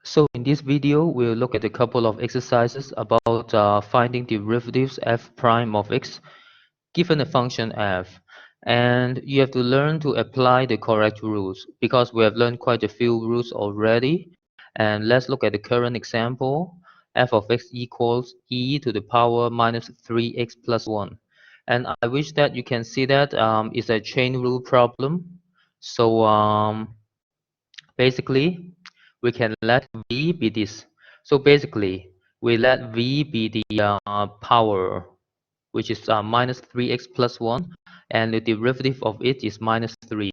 So in this video, we'll look at a couple of exercises about finding derivatives f prime of x given a function f. And you have to learn to apply the correct rules because we have learned quite a few rules already. And let's look at the current example. F of x equals e to the power minus 3x plus 1. And I wish that you can see that it's a chain rule problem. So basically, we can let v be this. So basically, we let v be the power, which is minus 3x plus 1, and the derivative of it is minus 3.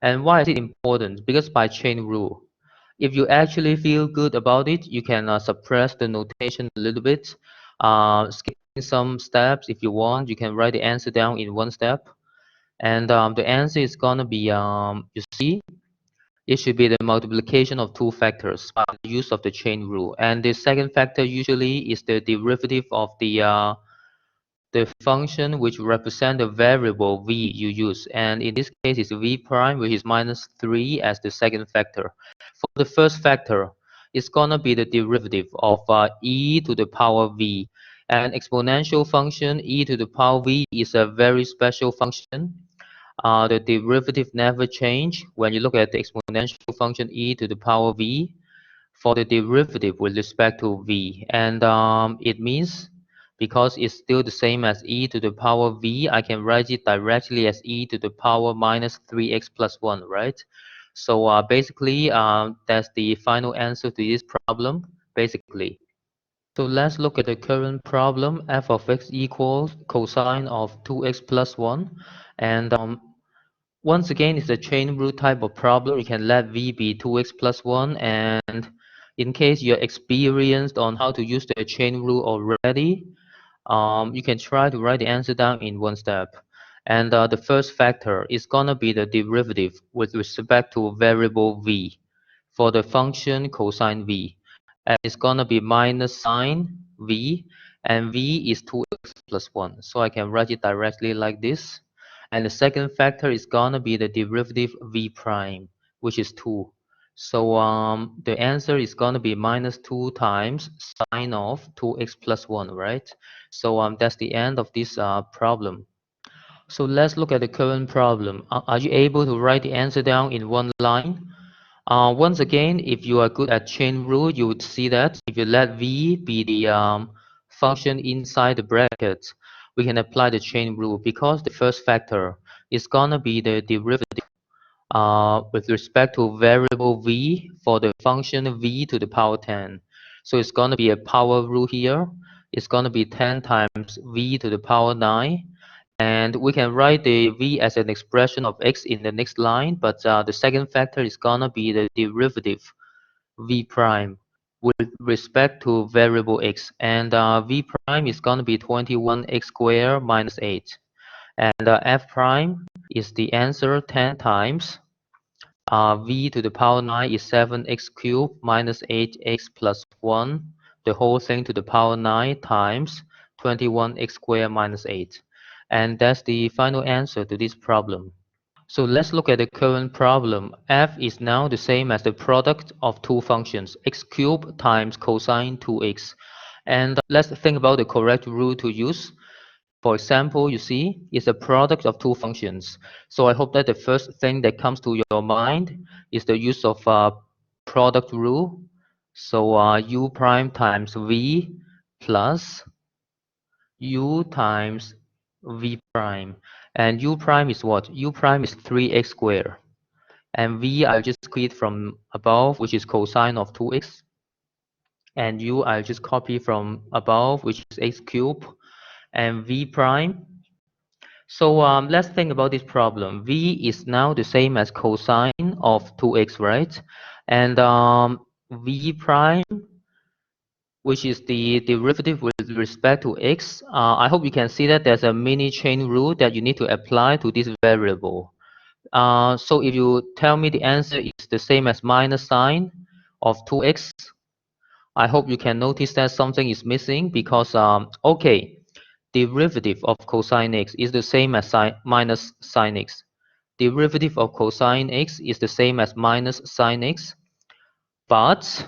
And why is it important? Because by chain rule, if you actually feel good about it, you can suppress the notation a little bit, skipping some steps if you want. You can write the answer down in one step. And the answer is going to be, you see, it should be the multiplication of two factors by the use of the chain rule. And the second factor usually is the derivative of the function which represent the variable v you use. And in this case, it's v prime, which is minus 3 as the second factor. For the first factor, it's going to be the derivative of e to the power v. An exponential function e to the power v is a very special function. The derivative never change when you look at the exponential function e to the power v for the derivative with respect to v. And it means because it's still the same as e to the power v, I can write it directly as e to the power minus 3x plus 1, right? So basically, that's the final answer to this problem, basically. So let's look at the current problem. F of x equals cosine of 2x plus 1. And once again, it's a chain rule type of problem. You can let v be 2x plus 1. And in case you're experienced on how to use the chain rule already, you can try to write the answer down in one step. And the first factor is going to be the derivative with respect to variable v for the function cosine v. And it's going to be minus sine v, and v is 2x plus 1. So I can write it directly like this. And the second factor is going to be the derivative v prime, which is 2. So the answer is going to be minus 2 times sine of 2x plus 1, right? So that's the end of this problem. So let's look at the current problem. Are you able to write the answer down in one line? Once again, if you are good at chain rule, you would see that if you let v be the function inside the bracket, we can apply the chain rule because the first factor is going to be the derivative with respect to variable v for the function v to the power 10. So it's going to be a power rule here. It's going to be 10 times v to the power 9. And we can write the v as an expression of x in the next line, but the second factor is going to be the derivative v prime with respect to variable x. And v prime is going to be 21x squared minus 8. And f prime is the answer 10 times v to the power 9 is 7x cubed minus 8x plus 1, the whole thing to the power 9 times 21x squared minus 8. And that's the final answer to this problem. So let's look at the current problem. F is now the same as the product of two functions, x cubed times cosine 2x. And let's think about the correct rule to use. For example, you see, it's a product of two functions. So I hope that the first thing that comes to your mind is the use of product rule. So u prime times v plus u times v prime. And u prime is what? U prime is 3x squared. And v, I'll just copy it from above, which is cosine of 2x. And u, I'll just copy from above, which is x cubed. And v prime. So let's think about this problem. V is now the same as cosine of 2x, right? And v prime, which is the derivative with respect to x, I hope you can see that there's a mini chain rule that you need to apply to this variable. So if you tell me the answer is the same as minus sine of 2x, I hope you can notice that something is missing because, okay, derivative of cosine x is the same as minus sine x. Derivative of cosine x is the same as minus sine x. But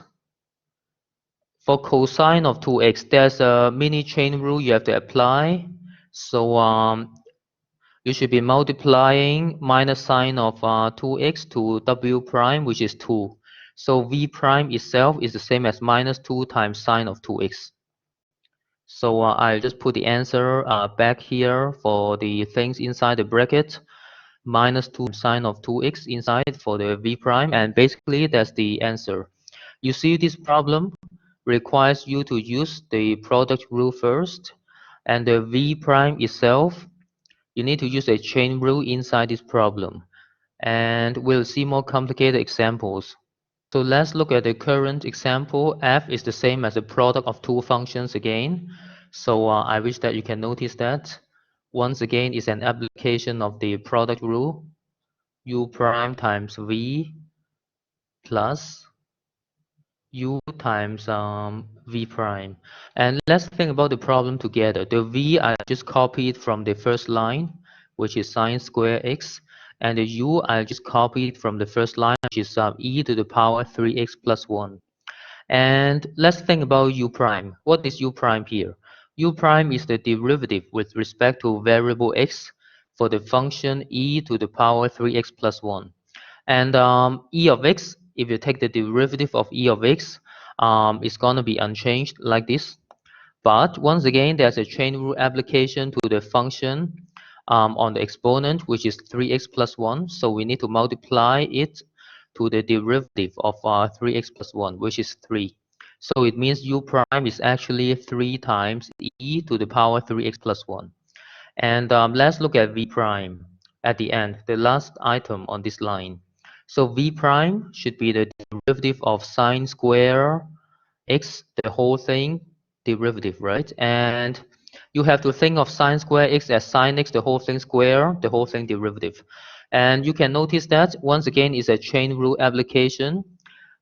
For cosine of 2x, there's a mini chain rule you have to apply. So you should be multiplying minus sine of 2x to w prime, which is 2. So v prime itself is the same as minus 2 times sine of 2x. So I'll just put the answer back here for the things inside the bracket. Minus 2 sine of 2x inside for the v prime, and basically that's the answer. You see, this problem requires you to use the product rule first, and the v prime itself, you need to use a chain rule inside this problem, and we'll see more complicated examples. So let's look at the current example. F is the same as the product of two functions again. So I wish that you can notice that. Once again, it's an application of the product rule. U prime times V plus U times V prime. And let's think about the problem together. The V I just copied from the first line, which is sine square x. And the U I just copied from the first line, which is e to the power 3x plus 1. And let's think about u prime. What is u prime here? U prime is the derivative with respect to variable x for the function e to the power 3x plus 1. And e of x, if you take the derivative of e of x, it's going to be unchanged like this. But once again, there's a chain rule application to the function on the exponent, which is 3x plus 1. So we need to multiply it to the derivative of 3x plus 1, which is 3. So it means u prime is actually 3 times e to the power 3x plus 1. And let's look at v prime at the end, the last item on this line. So v prime should be the derivative of sine square x, the whole thing derivative, right? And you have to think of sine square x as sine x, the whole thing square, the whole thing derivative. And you can notice that once again is a chain rule application,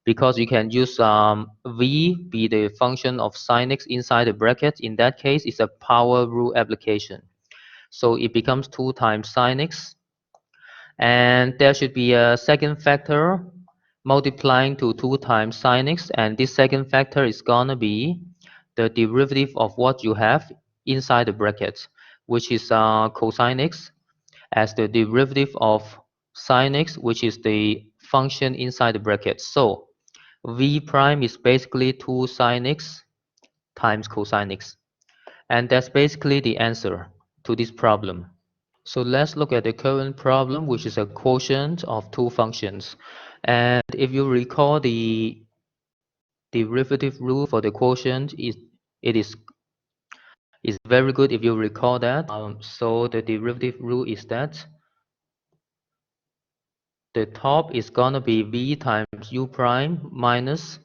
because you can use v be the function of sine x inside the bracket. In that case, it's a power rule application. So it becomes 2 times sine x, and there should be a second factor multiplying to 2 times sine x, and this second factor is gonna be the derivative of what you have inside the bracket, which is cosine x, as the derivative of sine x, which is the function inside the bracket. So v prime is basically 2 sine x times cosine x, and that's basically the answer to this problem. So let's look at the current problem, which is a quotient of two functions. And if you recall, the derivative rule for the quotient is very good if you recall that. So the derivative rule is that the top is gonna be v times u prime minus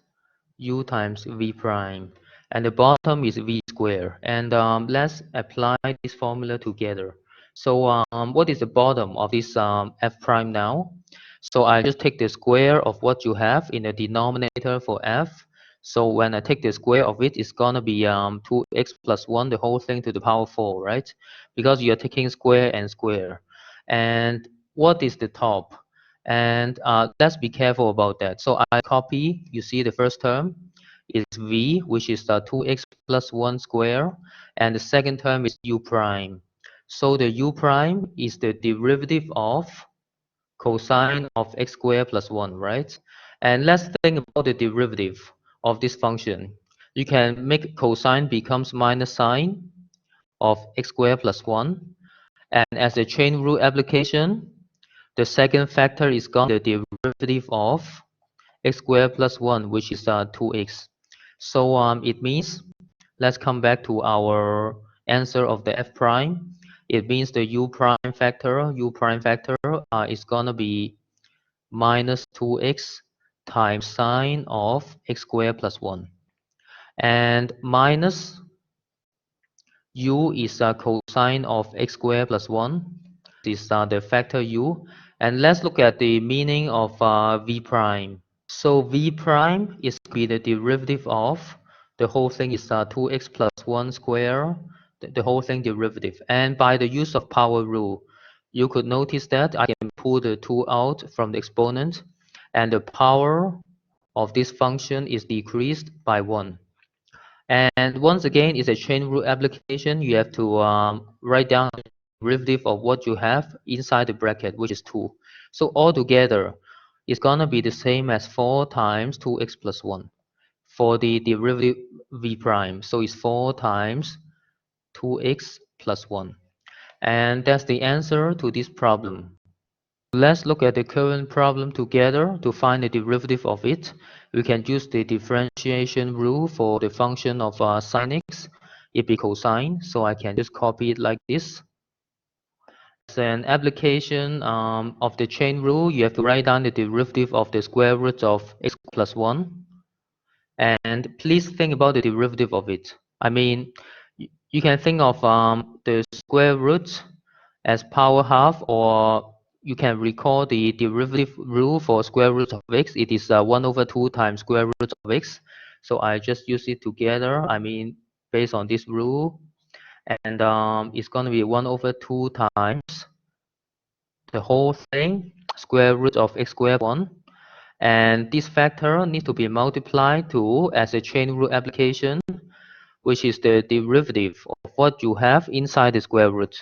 u times v prime, and the bottom is v squared. And let's apply this formula together. So what is the bottom of this f prime now? So I just take the square of what you have in the denominator for f. So when I take the square of it, it's gonna be 2x plus 1, the whole thing to the power 4, right? Because you're taking square and square. And what is the top? And let's be careful about that. So I copy, you see the first term is v, which is 2x plus 1 square, and the second term is u prime. So the u prime is the derivative of cosine of x squared plus 1, right? And let's think about the derivative of this function. You can make cosine becomes minus sine of x squared plus 1. And as a chain rule application, the second factor is going to be the derivative of x squared plus 1, which is 2x. So it means, let's come back to our answer of the f prime. It means the u prime factor is going to be minus 2x times sine of x squared plus 1. And minus u is cosine of x squared plus 1. This is the factor u. And let's look at the meaning of v prime. So v prime is be the derivative of the whole thing is 2x plus 1 square, the whole thing derivative. And by the use of power rule, you could notice that I can pull the 2 out from the exponent, and the power of this function is decreased by 1. And once again, it's a chain rule application. You have to write down the derivative of what you have inside the bracket, which is 2. So altogether, it's going to be the same as 4 times 2x plus 1 for the derivative v prime. So it's 4 times 2x plus 1. And that's the answer to this problem. Let's look at the current problem together to find the derivative of it. We can use the differentiation rule for the function of sin x if be cosine. So I can just copy it like this. As an application of the chain rule, you have to write down the derivative of the square root of x plus 1. And please think about the derivative of it. I mean, you can think of the square root as power half, or you can recall the derivative rule for square root of x. It is 1 over 2 times square root of x. So I just use it together. I mean, based on this rule. And it's going to be 1 over 2 times the whole thing, square root of x squared 1. And this factor needs to be multiplied to as a chain rule application, which is the derivative of what you have inside the square root.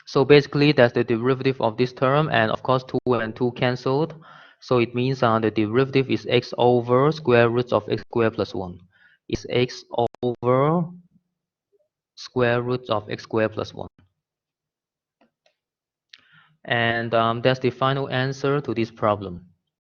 So basically, that's the derivative of this term, and of course 2 and 2 cancelled. So it means the derivative is x over square root of x squared plus 1. It's x over square root of x squared plus 1. And that's the final answer to this problem.